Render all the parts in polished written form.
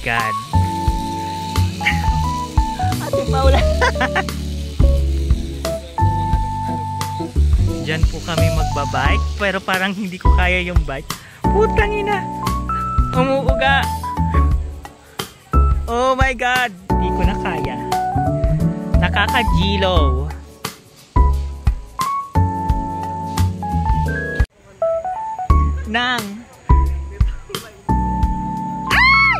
God. Ate Paula. Diyan po kami magbabike. Pero parang hindi ko kaya yung bike. Putang ina. Umuuga. Oh my God. Hindi ko na kaya. Nakakagilaw. Nang. Ay!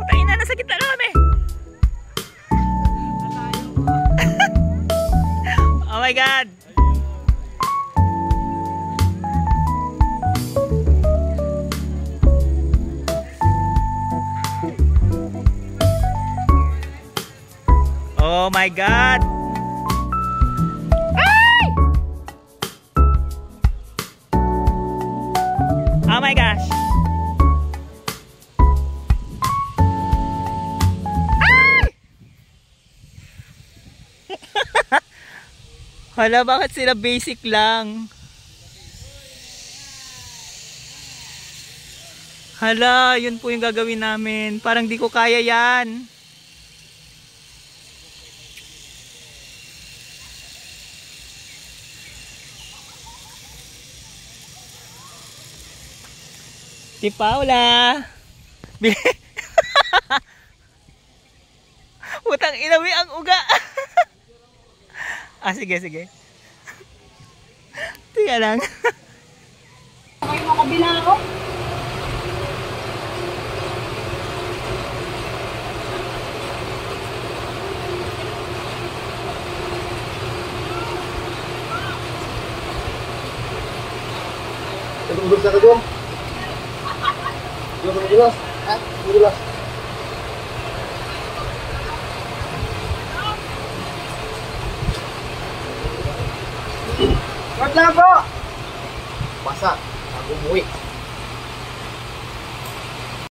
Putang ina, nasa gitna na kami. Oh my God. Oh my God. Ay! Oh my gosh. Ay! Hala, bakit sila basic lang? Hala, yun po yung gagawin namin. Parang di ko kaya yan. Si Paula. Putang inawi ang uga. Ah, sige, sige. Tiga lang. Okay, makabila ako. Tunggu sa kedua. Jelas. Jelas. Wag lang po. Masa, aku muwi.